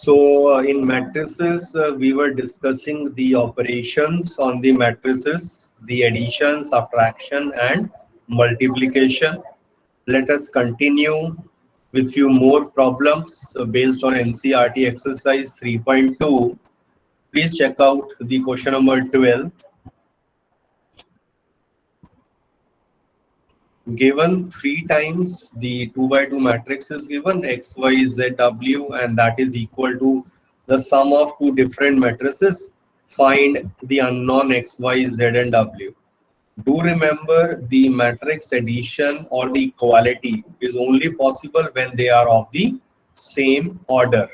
So in matrices, we were discussing the operations on the matrices, the addition, subtraction, and multiplication. Let us continue with few more problems based on NCERT exercise 3.2. Please check out the question number 12. Given 3 times the 2 by 2 matrix is given x, y, z, w, and that is equal to the sum of two different matrices. Find the unknown x, y, z, and w. Do remember the matrix addition or the equality is only possible when they are of the same order.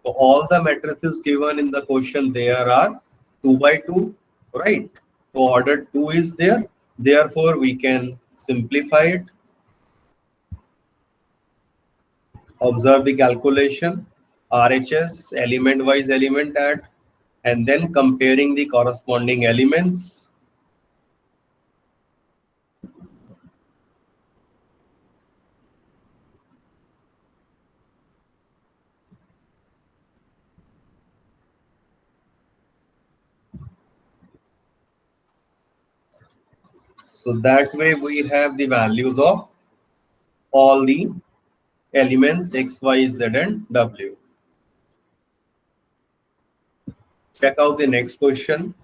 So all the matrices given in the question there are 2 by 2, right? So order 2 is there. Therefore, we can simplify it. Observe the calculation, RHS, element-wise element add, and then comparing the corresponding elements. So that way we have the values of all the elements x, y, z, and w. Check out the next question.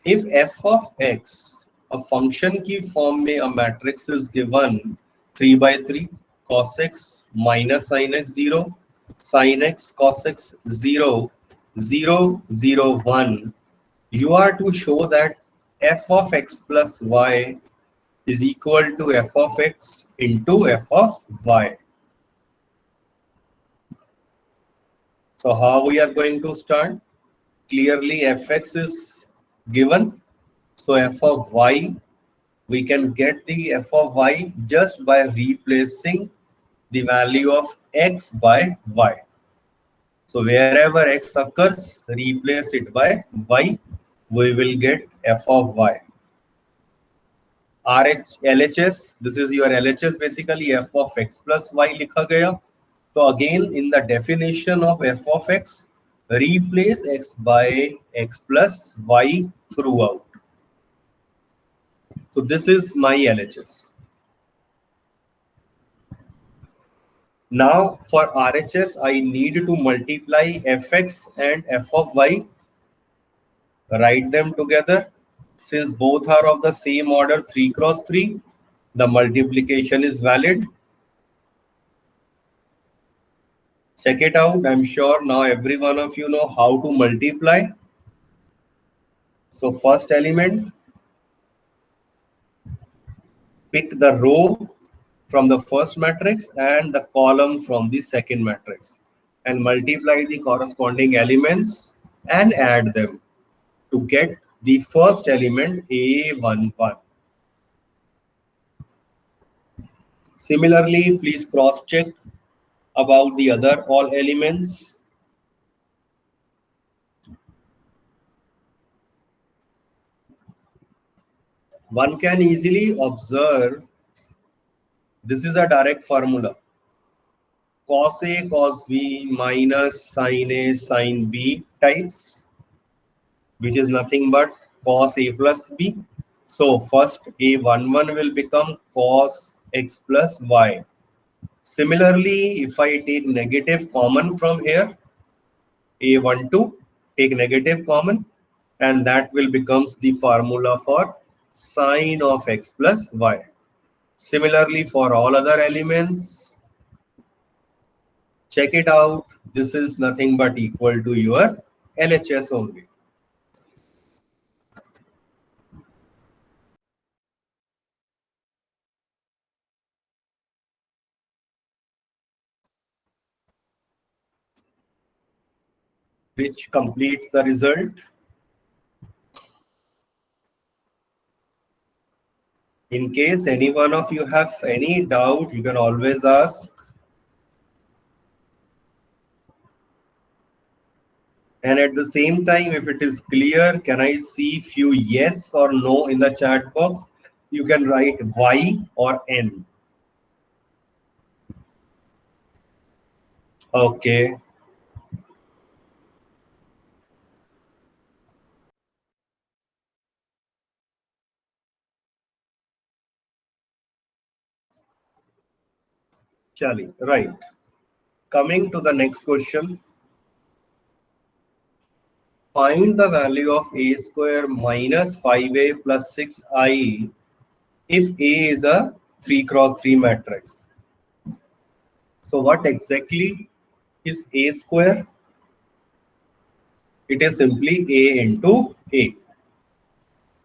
If f of x, a function की form में a matrix is given 3 by 3 cos x minus sin x 0 sin x cos x 0 0 0 1, you are to show that f of x plus y is equal to f of x into f of y. So how we are going to start? Clearly fx is given, so f of y, we can get the f of y just by replacing the value of x by y. So wherever x occurs, replace it by y, we will get f of y. LHS, this is your LHS, basically f of x plus y लिखा गया. So again, in the definition of f of x, replace x by x plus y throughout. So this is my LHS. Now for RHS, I need to multiply fx and f of y, write them together. Since both are of the same order 3 cross 3, the multiplication is valid. Check it out. I'm sure now every one of you know how to multiply. So first element, pick the row from the first matrix and the column from the second matrix and multiply the corresponding elements and add them to get the first element A11. Similarly, please cross check about the other all elements. One can easily observe this is a direct formula. Cos A, cos B minus sin A, sin B types, which is nothing but cos A plus B. So first A11 will become cos x plus y. Similarly, if I take negative common from here, A12, take negative common, and that will becomes the formula for sine of x plus y. Similarly, for all other elements, check it out. This is nothing but equal to your LHS only. Which completes the result. In case any one of you have any doubt, you can always ask. And at the same time, if it is clear, can I see few yes or no in the chat box? You can write Y or N. Okay. Chali. Right. Coming to the next question. Find the value of a square minus 5a plus 6i if A is a 3 cross 3 matrix. So what exactly is A square? It is simply A into A.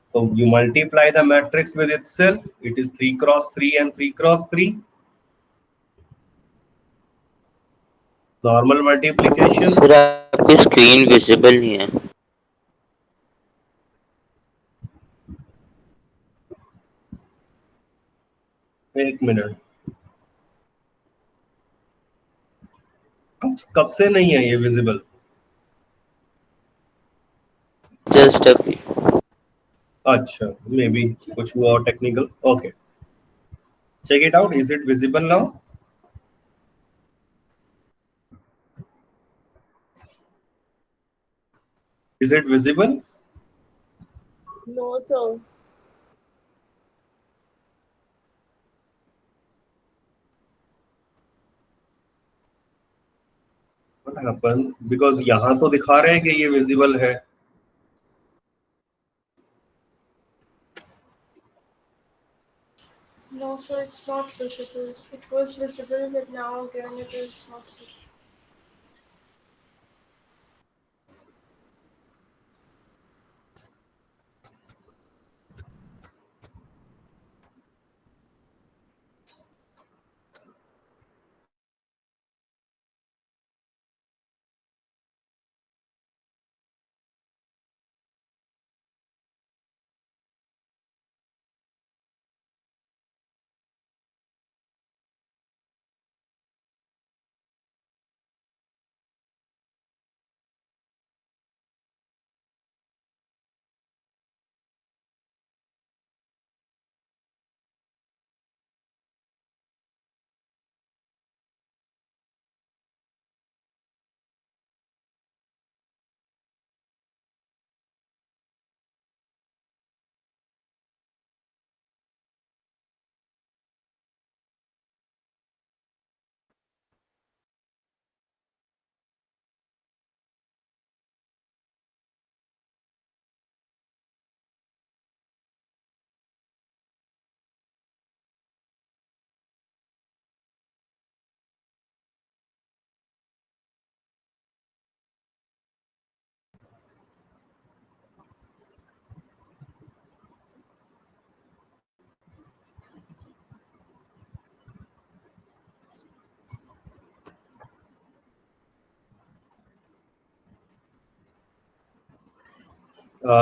So you multiply the matrix with itself. It is 3 cross 3 and 3 cross 3. Normal multiplication. Sir आपकी screen visible नहीं है. एक minute. कब से नहीं है ये visible? Just अभी. अच्छा, मे बी कुछ हुआ technical. Okay, check it out. Is it visible now? Is it visible? No, sir. What happened? Because यहाँ तो दिखा रहे हैं कि ये visible है. No, sir, it's not visible. It was visible, but now again it is not visible.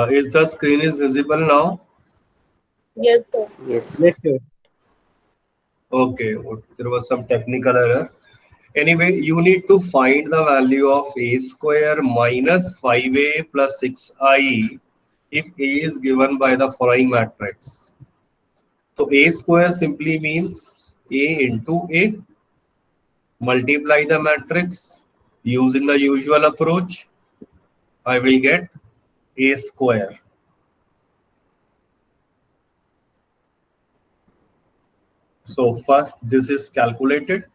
Is the screen is visible now? Yes, sir. Yes. Yes, sir. Okay, there was some technical error. Anyway, you need to find the value of a square minus 5a plus 6i if a is given by the following matrix. So a square simply means a into a. Multiply the matrix using the usual approach. I will get a square. So first this is calculated.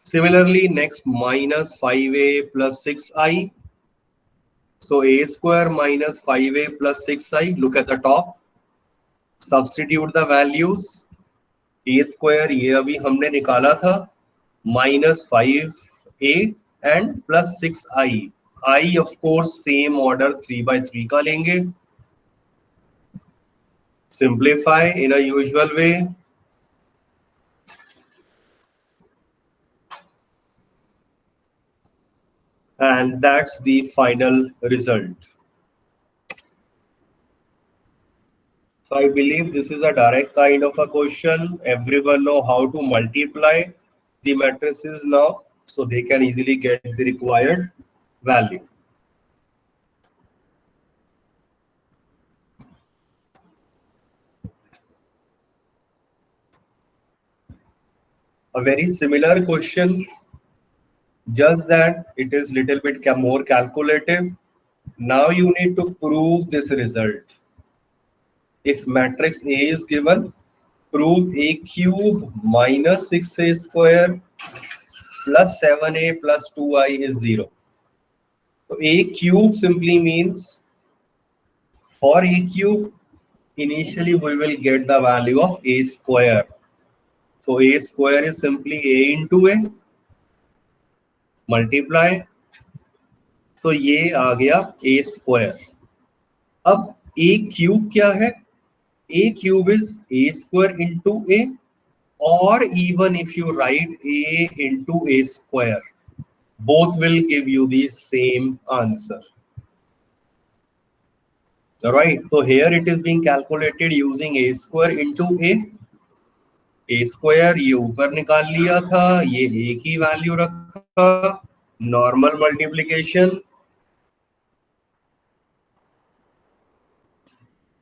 Similarly, next minus 5a plus 6i. So a square minus 5a plus 6i. Look at the top. Substitute the values. A square ये अभी हमने निकाला था minus 5a and plus 6i. I of course same order 3 by 3 का लेंगे. Simplify in a usual way. And that's the final result. So I believe this is a direct kind of a question. Everyone know how to multiply the matrices now, so they can easily get the required value. A very similar question, just that it is little bit more calculative. Now you need to prove this result. If matrix A is given, prove A cube minus 6A square plus 7A plus 2I is 0. So A cube simply means, for A cube, initially we will get the value of A square. So A square is simply A into A, multiply, तो ये आ गया A square. अब A cube क्या है? A cube is A square into A, or even if you write A into A square, both will give you the same answer. Alright, so here it is being calculated using A square into A. A square ये ऊपर निकाल लिया था, ये एक ही value रखा, normal multiplication.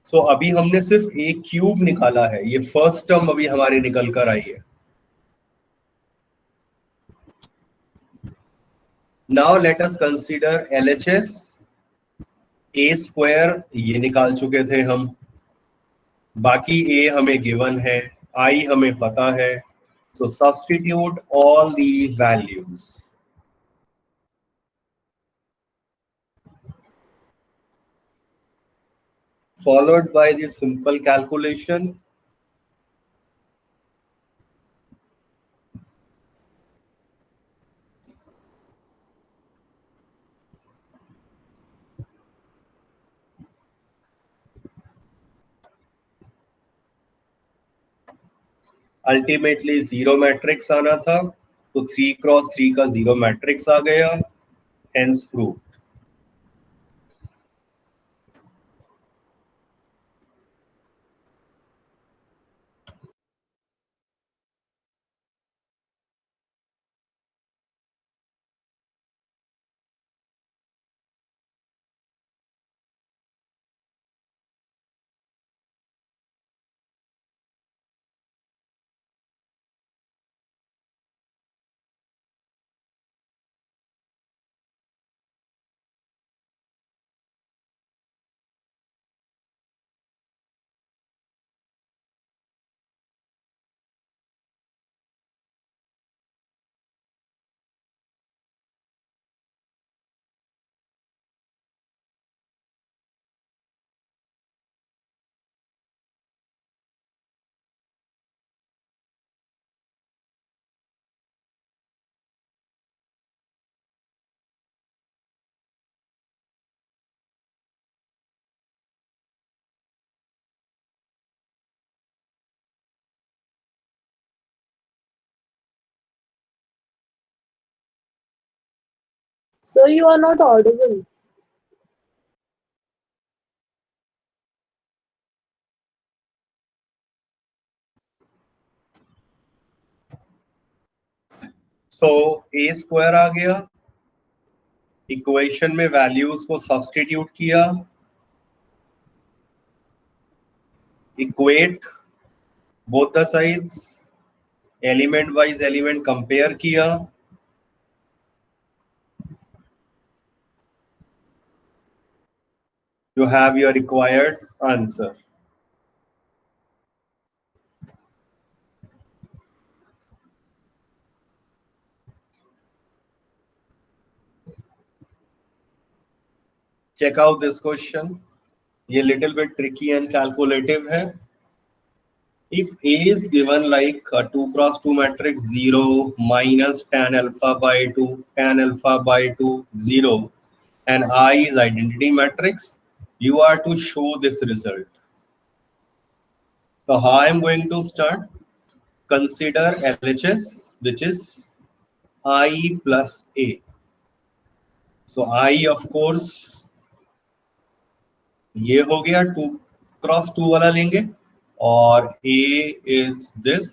सो अभी हमने सिर्फ A क्यूब निकाला है, ये फर्स्ट टर्म अभी हमारी निकल कर आई है. Now let us consider LHS. A square ये निकाल चुके थे हम, बाकी A हमें गिवन है, I हमें पता है. So substitute all the values. Followed by the simple calculation. Ultimately zero matrix आना था, तो 3 क्रॉस 3 का जीरो मैट्रिक्स आ गया, hence prove. Sir, you are not audible. So A square आ गया, इक्वेशन में वैल्यूज को सब्स्टिट्यूट किया, equate both the sides, element wise element compare किया, you have your required answer. Check out this question. ये little bit tricky and calculative है. If A is given like a 2 cross 2 matrix 0 minus tan alpha by 2, tan alpha by 2, 0, and I is identity matrix, you are to show this result. So how I am going to start? Consider LHS, which is I plus A. So I of course ये हो गया 2 cross 2 वाला लेंगे, और A is this.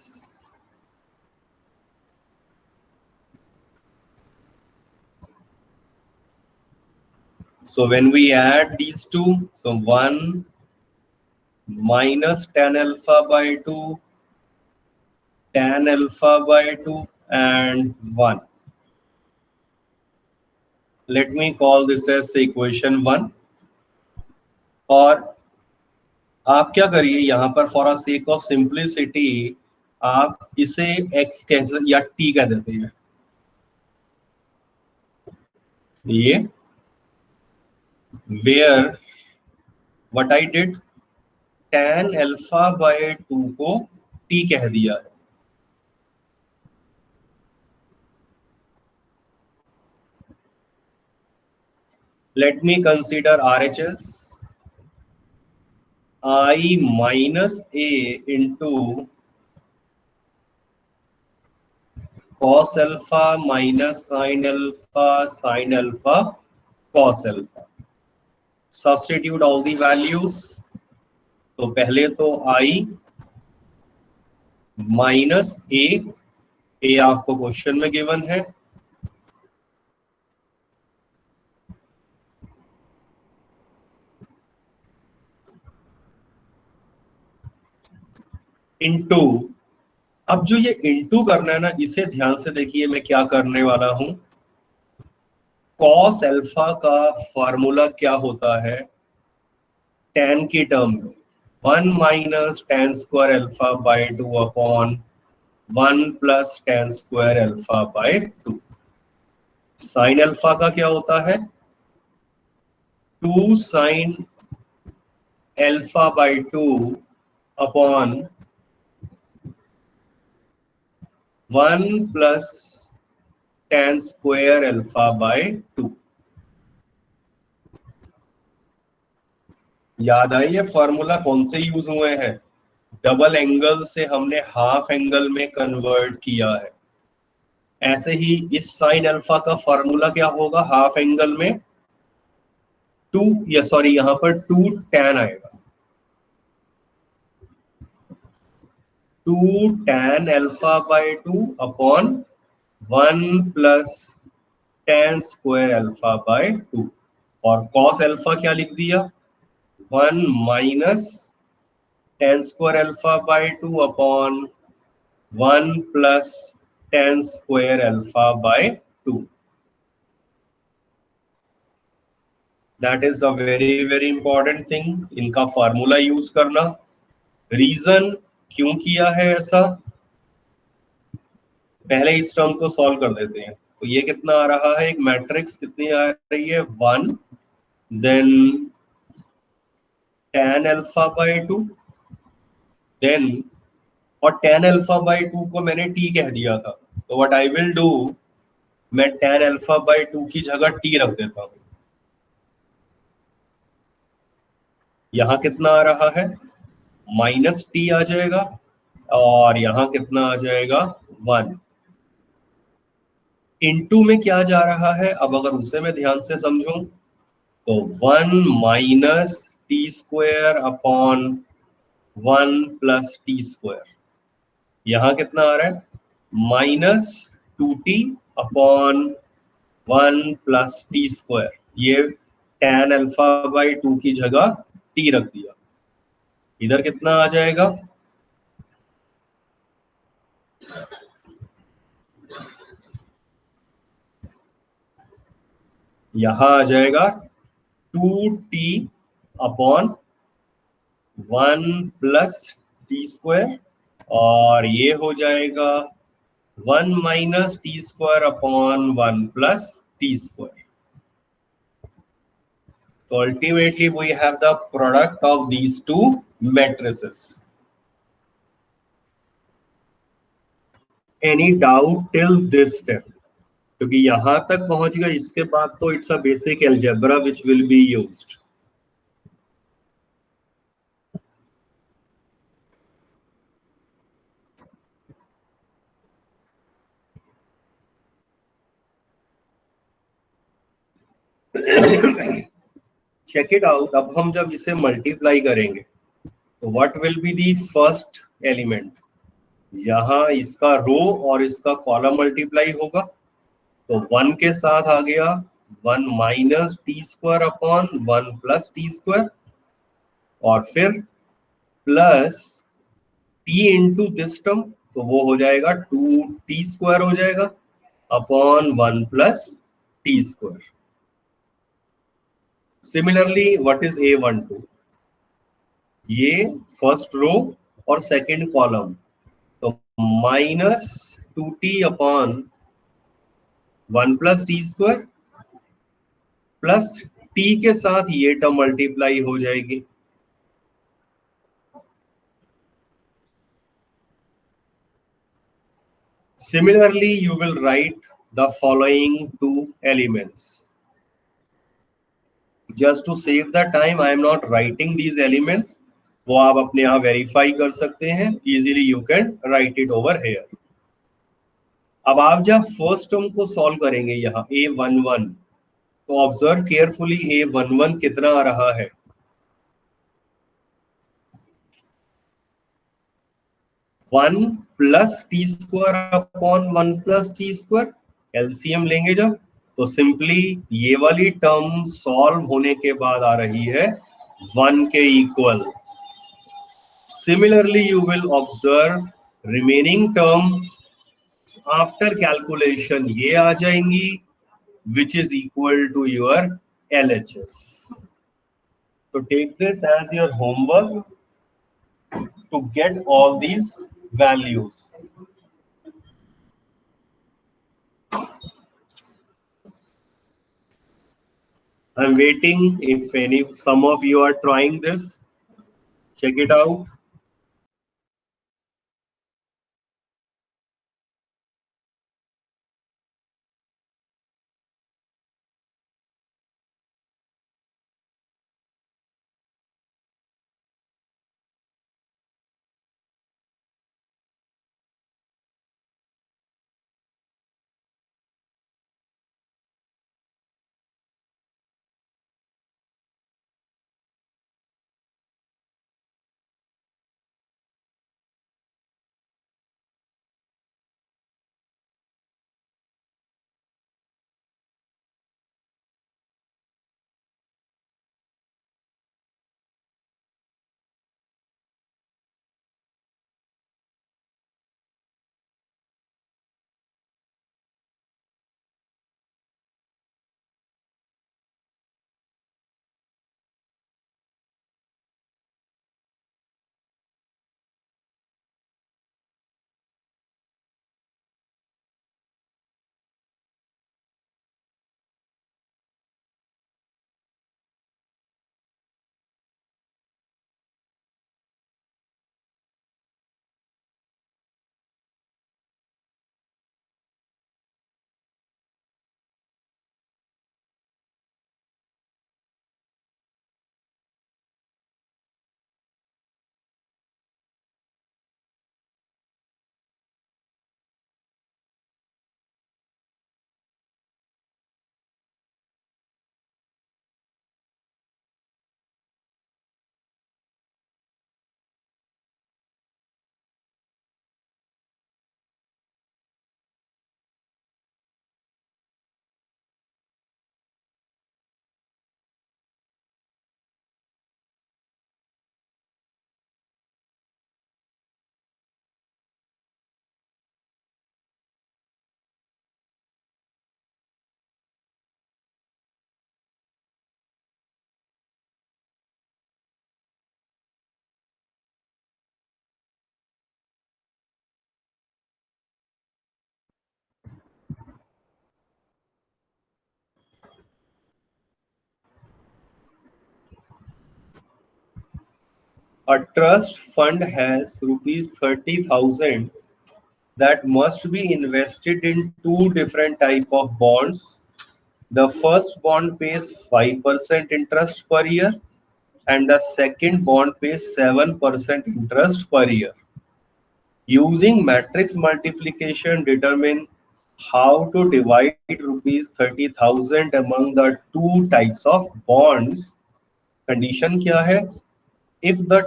So when we add these two, so 1 minus tan alpha by 2, tan alpha by 2 and 1. Let me call this as equation 1. और आप क्या करिए यहाँ पर for a sake of simplicity आप इसे x कह या t कह देते हैं। ये where what I did tan alpha by 2 को t कह दिया है। Let me consider RHS. I minus a into cos alpha minus sin alpha cos alpha. Substitute all the values. तो पहले तो I माइनस ए आपको क्वेश्चन में गिवन है, इंटू, अब जो ये इंटू करना है ना, इसे ध्यान से देखिए मैं क्या करने वाला हूं। कॉस अल्फा का फॉर्मूला क्या होता है tan की टर्म में, 1 minus tan square alpha by 2 upon 1 plus tan square alpha by 2। Sine alpha का क्या होता है 2 sine alpha by 2 upon 1 plus tan square alpha by 2। याद आई ये फॉर्मूला कौन से यूज हुए हैं, डबल एंगल से हमने हाफ एंगल में कन्वर्ट किया है। ऐसे ही इस साइन अल्फा का फॉर्मूला क्या होगा हाफ एंगल में 2 या सॉरी यहां पर 2 tan आएगा, 2 tan alpha by 2 upon 1 plus tan square alpha by 2। और कॉस अल्फा क्या लिख दिया 1 minus tan square alpha by 2 upon 1 plus tan square alpha by 2। That is a very important thing, इनका फॉर्मूला यूज करना। Reason क्यों किया है ऐसा, पहले इस टर्म को सॉल्व कर देते हैं। तो ये कितना आ रहा है, एक मैट्रिक्स कितनी आ रही है 1, then tan alpha by 2, then और tan अल्फा बाय 2 को मैंने t कह दिया था, तो व्हाट आई विल डू मैं tan अल्फा बाय 2 की जगह t रख देता हूं। यहां कितना आ रहा है माइनस t आ जाएगा और यहां कितना आ जाएगा 1। इनटू में क्या जा रहा है, अब अगर उसे मैं ध्यान से समझूं तो 1 minus T square upon 1 plus T square, यहां कितना आ रहा है minus 2t upon 1 plus T square. ये tan अल्फा बाई 2 की जगह t रख दिया, इधर कितना आ जाएगा यहां आ जाएगा 2t upon 1 plus T square, और ये हो जाएगा 1 minus T square upon 1 plus T square. So ultimately we have the product of these two matrices. Any doubt till this step? क्योंकि यहां तक पहुंच गए, इसके बाद तो it's a basic algebra which will be used. Check it out. अब हम जब इसे मल्टीप्लाई करेंगे तो what will be the first element, यहां इसका रो और इसका कॉलम मल्टीप्लाई होगा, तो 1 के साथ आ गया 1 minus T square upon 1 plus T square, और फिर plus T into this term, तो वो हो जाएगा 2t² हो जाएगा upon 1 plus t²। Similarly what is A12? ये फर्स्ट रो और सेकंड कॉलम, तो -2t upon 1 plus t² plus t के साथ ये टर्म मल्टीप्लाई हो जाएगी। Similarly, you will write the following two elements. Just to save the time, I am not writing these elements. वो आप अपने आप वेरीफाई कर सकते हैं। Easily you can write it over here. अब आप जब फर्स्ट टर्म को सॉल्व करेंगे यहाँ A11, तो ऑब्जर्व केयरफुली A11 कितना आ रहा है। 1 plus t² upon 1 plus t²। LCM लेंगे जब, तो सिंपली ये वाली टर्म सॉल्व होने के बाद आ रही है 1 के equal. Similarly you will observe remaining term after calculation ये आ जाएंगी, which is equal to your LHS। तो take this as your homework to get all these values. I'm waiting if some of you are trying this. Check it out. A trust fund has rupees 30,000 that must be invested in two different type of bonds. The first bond pays 5% interest per year and the second bond pays 7% interest per year. Using matrix multiplication, determine how to divide rupees 30,000 among the two types of bonds. Condition क्या है? If the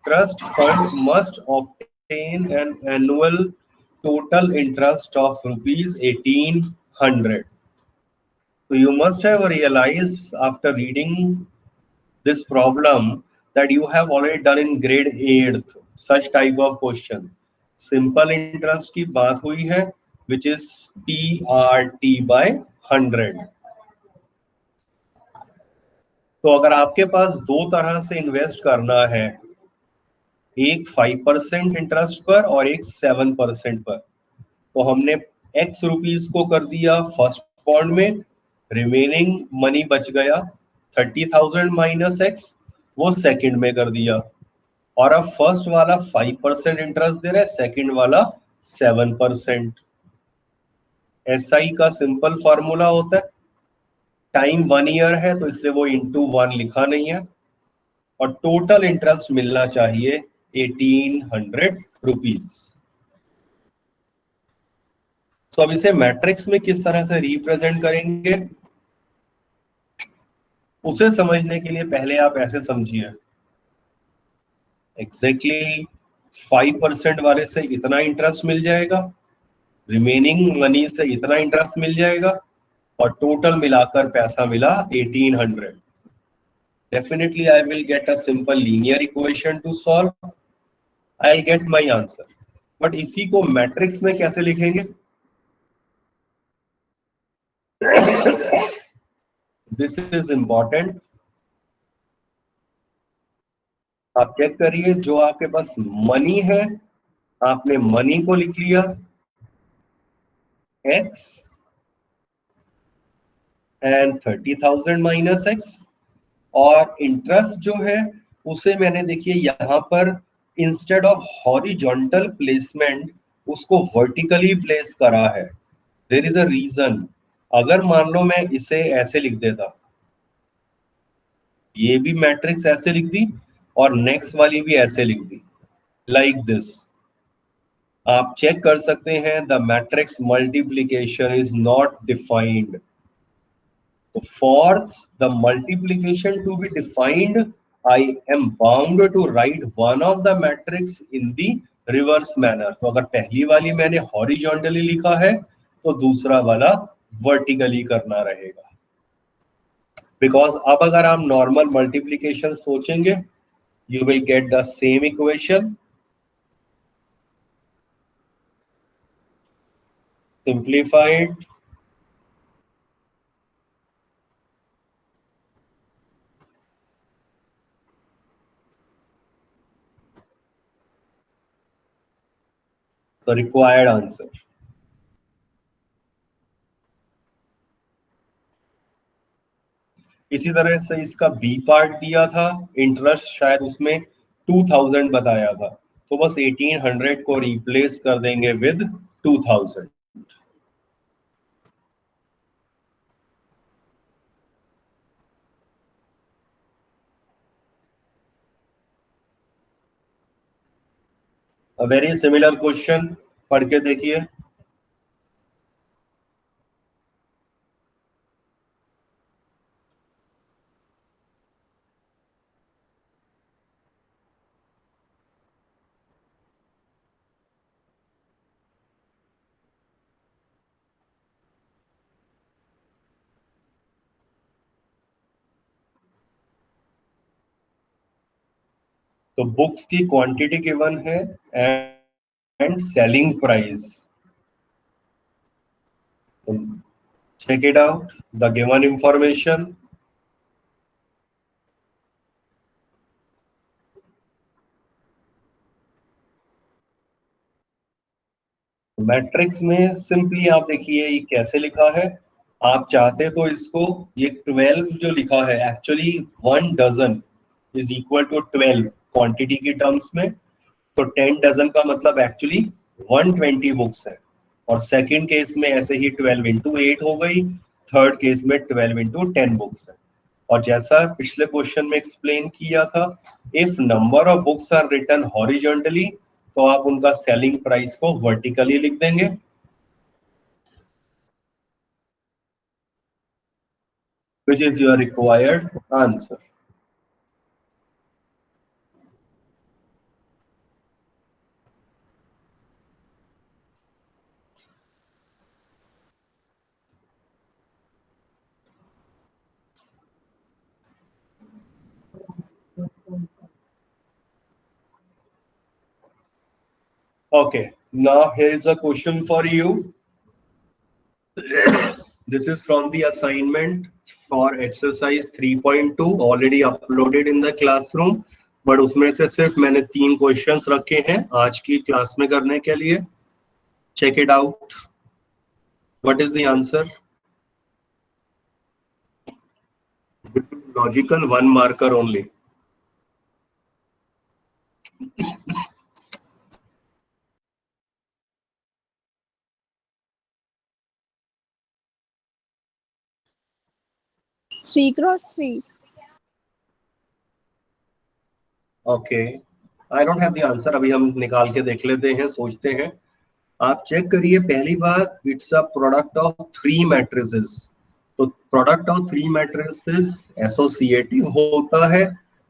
trust fund must obtain an annual total interest of rupees 1,800. So you must have realized after reading this problem that you have already done in grade 8th such type of question. Simple interest की बात हुई है, which is PRT/100। तो अगर आपके पास दो तरह से इन्वेस्ट करना है, एक 5% इंटरेस्ट पर और एक 7% पर, तो हमने एक्स रुपीज को कर दिया फर्स्ट बॉन्ड में, रिमेनिंग मनी बच गया 30,000 माइनस एक्स, वो सेकंड में कर दिया। और अब फर्स्ट वाला 5% इंटरेस्ट दे रहा है, सेकंड वाला 7%। एसआई का सिंपल फॉर्मूला होता है, टाइम 1 ईयर है तो इसलिए वो इंटू 1 लिखा नहीं है, और टोटल इंटरेस्ट मिलना चाहिए 1800 रुपीज। तो अब इसे मैट्रिक्स में किस तरह से रिप्रेजेंट करेंगे, उसे समझने के लिए पहले आप ऐसे समझिए, एग्जैक्टली 5% वाले से इतना इंटरेस्ट मिल जाएगा, रिमेनिंग मनी से इतना इंटरेस्ट मिल जाएगा, और टोटल मिलाकर पैसा मिला 1800। Definitely I will get a simple linear equation two solve, I get my answer. But इसी को मैट्रिक्स में कैसे लिखेंगे, दिस इज इंपॉर्टेंट। आप चेक करिए, जो आपके पास मनी है, आपने मनी को लिख लिया एक्स एंड 30,000 माइनस एक्स, और इंटरेस्ट जो है उसे मैंने देखिए यहाँ पर इंस्टेड ऑफ हॉरिजॉन्टल प्लेसमेंट उसको वर्टिकली प्लेस करा है। There is a reason. अगर मान लो मैं इसे ऐसे लिख देता, ये भी मैट्रिक्स ऐसे लिख दी और नेक्स्ट वाली भी ऐसे लिख दी, लाइक दिस, आप चेक कर सकते हैं the matrix multiplication is not defined. For the multiplication to be defined, I am bound to write one of the matrix in the reverse manner. तो अगर पहली वाली मैंने horizontally लिखा है, तो दूसरा वाला vertically करना रहेगा। Because अब अगर आप normal multiplication सोचेंगे, you will get the same equation. Simplified. The required answer. इसी तरह से इसका बी पार्ट दिया था, इंटरेस्ट शायद उसमें 2000 बताया था, तो बस 1800 को रिप्लेस कर देंगे विद 2000। वेरी सिमिलर क्वेश्चन, पढ़ के देखिए। तो बुक्स की क्वांटिटी गिवन है and selling price. Check it out, the given information. Matrix में सिंपली आप देखिए ये कैसे लिखा है, आप चाहते तो इसको, ये 12 जो लिखा है actually 1 dozen is equal to 12 quantity की टर्म्स में, तो 10 डजन का मतलब एक्चुअली 120 बुक्स है। और सेकंड केस में ऐसे ही 12 इंटू 8 हो गई, थर्ड केस में 12 इंटू 10 बुक्स है। और जैसा पिछले क्वेश्चन में एक्सप्लेन किया था, if number of books are written horizontally, तो आप उनका सेलिंग प्राइस को वर्टिकली लिख देंगे, which is your required answer. Okay, now here is a question for you. This is from the assignment for exercise 3.2 already uploaded in the classroom, but उसमें से सिर्फ मैंने 3 क्वेश्चंस रखे हैं आज की क्लास में करने के लिए. Check it out. What is the answer? This is logical, 1 marker only. Three cross three. Okay, I don't have the answer. अभी हम निकाल के देख लेते हैं, सोचते हैं. आप चेक करिए. पहली बात, it's a product of 3 matrices. तो प्रोडक्ट ऑफ 3 मैट्रिसेस एसोसिएटिव होता है,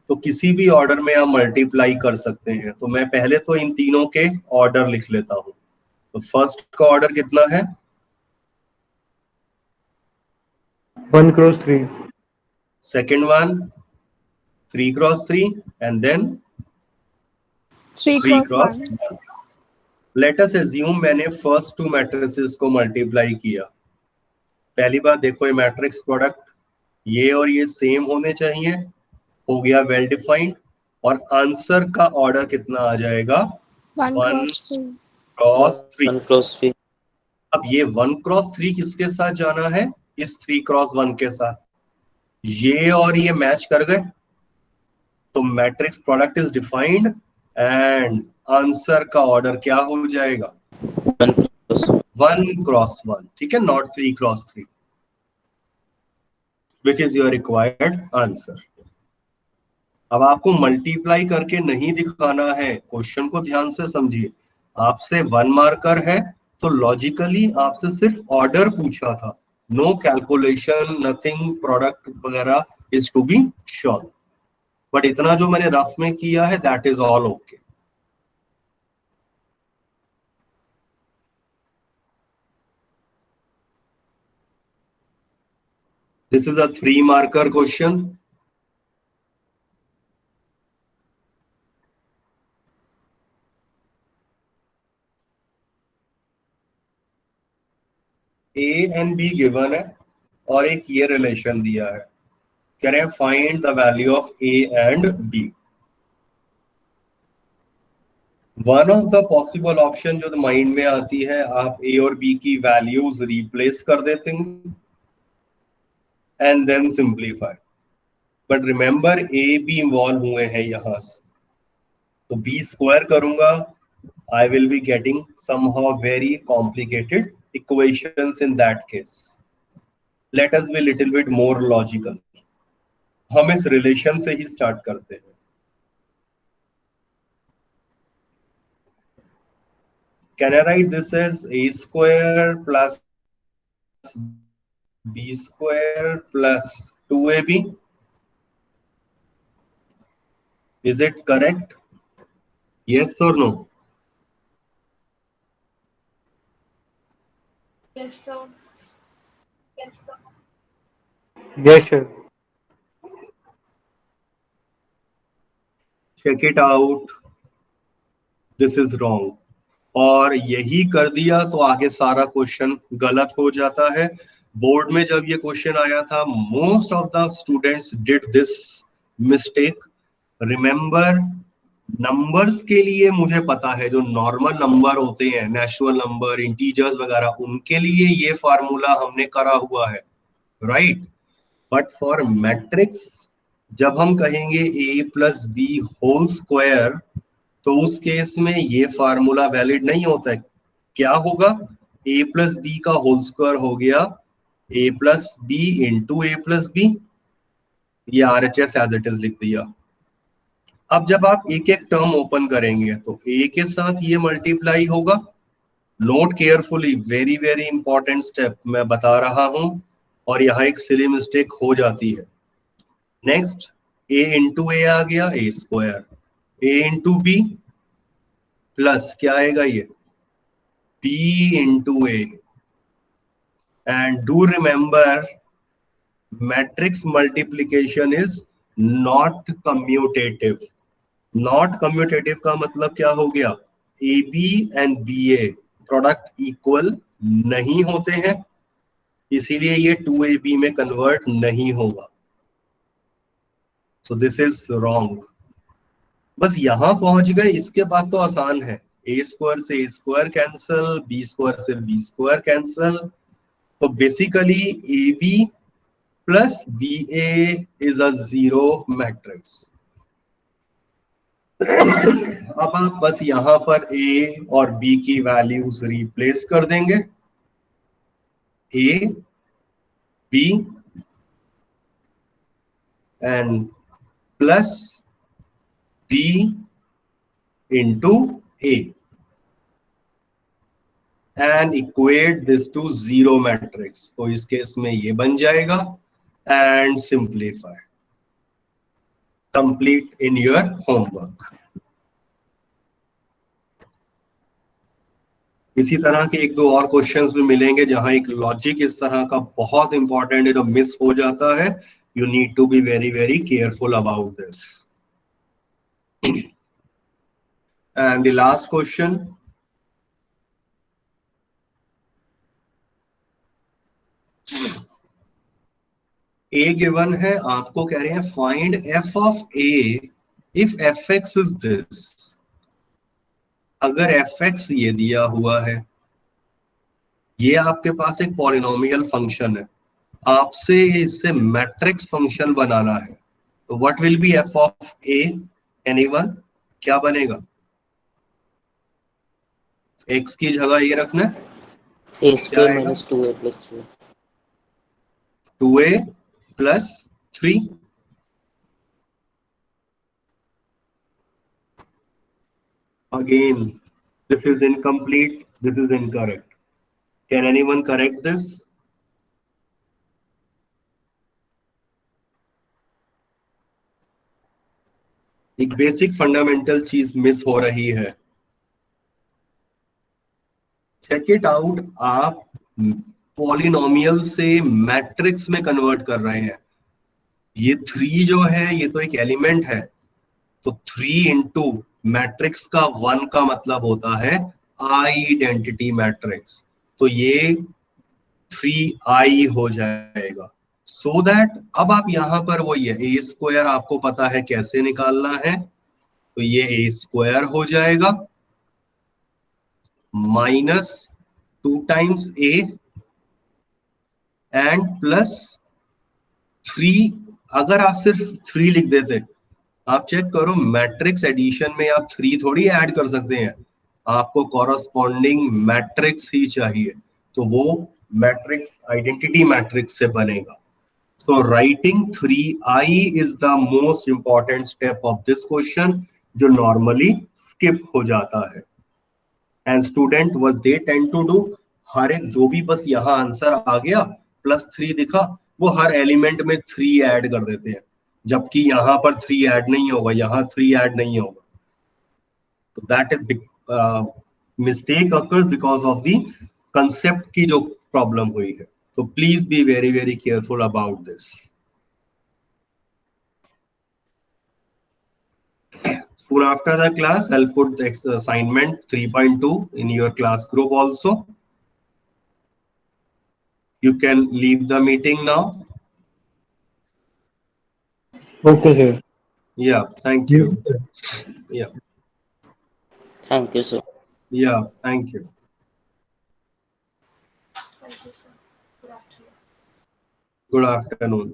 तो किसी भी ऑर्डर में आप मल्टीप्लाई कर सकते हैं. तो मैं पहले तो इन तीनों के ऑर्डर लिख लेता हूं. तो फर्स्ट का ऑर्डर कितना है? 1 cross 3. Second one 3 cross 3 and then 3 3 cross cross 1. 1. Let us assume मैंने फर्स्ट 2 मैट्रिसेस को मल्टीप्लाई किया. पहली बात देखो, ये मैट्रिक्स प्रोडक्ट ये और ये सेम होने चाहिए. हो गया वेल डिफाइंड. और आंसर का ऑर्डर कितना आ जाएगा? 1 1 cross 3. क्रॉस 3. 1 cross 3. अब ये 1 क्रॉस 3 किसके साथ जाना है? इस 3 क्रॉस 1 के साथ. ये और ये मैच कर गए, तो matrix product is defined and answer का ऑर्डर क्या हो जाएगा? 1 cross 1 क्रॉस 1. ठीक है, not 3 cross 3, which is your required answer. अब आपको मल्टीप्लाई करके नहीं दिखाना है, क्वेश्चन को ध्यान से समझिए. आपसे 1 मार्कर है, तो लॉजिकली आपसे सिर्फ ऑर्डर पूछा था. नो कैलकुलेशन, नथिंग, प्रोडक्ट वगैरह is to be shown. But इतना जो मैंने रफ में किया है, that is all okay. This is a 3 marker question. A and B given है और एक ये रिलेशन दिया है. कह रहे हैं find the value of A and B. One of the possible option जो माइंड में आती है, आप ए और बी की वैल्यूज रिप्लेस कर देते हैं and then simplify. But remember A B involve हुए हैं यहां से, तो बी स्क्वायर करूंगा, I will be getting somehow very complicated equations in that case. Let us be little bit more logical. हम इस रिलेशन से ही स्टार्ट करते हैं. Can I write this as a square plus b square plus 2ab? Is it correct? Yes or no? Yes, sir. Yes, sir. Yes, sir. Check it out. This is wrong. और यही कर दिया तो आगे सारा question गलत हो जाता है. बोर्ड में जब ये क्वेश्चन आया था, most of the students did this mistake. Remember, numbers के लिए मुझे पता है, जो नॉर्मल नंबर होते हैं, नेचुरल नंबर, इंटीजर्स वगैरह, उनके लिए ये फार्मूला हमने करा हुआ है, राइट. बट फॉर मैट्रिक्स जब हम कहेंगे a plus B whole square, तो उस केस में ये फार्मूला वैलिड नहीं होता है. क्या होगा? a प्लस बी का होल स्क्वायर हो गया a plus B into A plus B. ये RHS एज इट इज लिख दिया. अब जब आप एक एक टर्म ओपन करेंगे तो a के साथ ये मल्टीप्लाई होगा. Note carefully, very very important step मैं बता रहा हूं, और यहाँ एक सिली मिस्टेक हो जाती है. नेक्स्ट a इंटू ए आ गया, a square. a into B plus क्या आएगा? ये b into A. And do remember, matrix multiplication is not commutative. Not commutative का मतलब क्या हो गया? A B and B A product equal नहीं होते हैं, इसीलिए ये 2ab में कन्वर्ट नहीं होगा। So this is wrong. बस यहां पहुंच गए, इसके बाद तो आसान है। ए स्क्वायर से A square cancel, B square से बी स्क्वायर कैंसल, तो basically A B plus B A is a zero matrix. अब आप बस यहां पर ए और बी की वैल्यूज रिप्लेस कर देंगे। A B and plus B into A and equate this to zero matrix. तो इस केस में ये बन जाएगा and simplify. Complete in your homework. इसी तरह के एक दो और क्वेश्चंस भी मिलेंगे जहां एक लॉजिक इस तरह का बहुत इंपॉर्टेंट है जो मिस हो जाता है। You need to be very very careful about this. And the last question, A given है, आपको कह रहे हैं find F of A if F X is this. अगर एफ एक्स ये दिया हुआ है, ये आपके पास एक पॉलिनोमियल फंक्शन है, आपसे इससे मैट्रिक्स फंक्शन बनाना है, तो what will be f of a? Anyone? क्या बनेगा? एक्स की जगह ये रखना है, ए square minus 2a plus 3। 2a plus 3। Again, this is incomplete, this is incorrect. Can anyone correct this? एक बेसिक फंडामेंटल चीज मिस हो रही है। Check it out. आप पॉलिनोमियल से मैट्रिक्स में कन्वर्ट कर रहे हैं। ये 3 जो है ये तो एक एलिमेंट है, तो 3 इंटू मैट्रिक्स का 1 का मतलब होता है आइडेंटिटी मैट्रिक्स, तो ये 3i हो जाएगा। सो दैट अब आप यहां पर वही है, ए स्क्वायर आपको पता है कैसे निकालना है, तो ये ए स्क्वायर हो जाएगा minus 2 times A and plus 3। अगर आप सिर्फ 3 लिख देते, आप चेक करो मैट्रिक्स एडिशन में आप 3 थोड़ी ऐड कर सकते हैं, आपको कॉरस्पॉन्डिंग मैट्रिक्स ही चाहिए, तो वो मैट्रिक्स आइडेंटिटी मैट्रिक्स से बनेगा। So writing 3i is the most important step of this question, जो normally skip हो जाता है। And student what they tend to do, हर एक जो भी बस यहाँ आंसर आ गया +3 दिखा, वो हर एलिमेंट में 3 ऐड कर देते हैं, जबकि यहाँ पर 3 ऐड नहीं होगा, यहाँ 3 ऐड नहीं होगा। तो that is mistake occurs because of the concept की जो प्रॉब्लम हुई है। So please be very very careful about this. Soon after the class, I'll put the assignment 3.2 in your class group also. You can leave the meeting now. Okay, sir. Yeah, thank you. Yeah, Thank you, sir. yeah, thank you. Thank you, sir. Good afternoon. Good afternoon.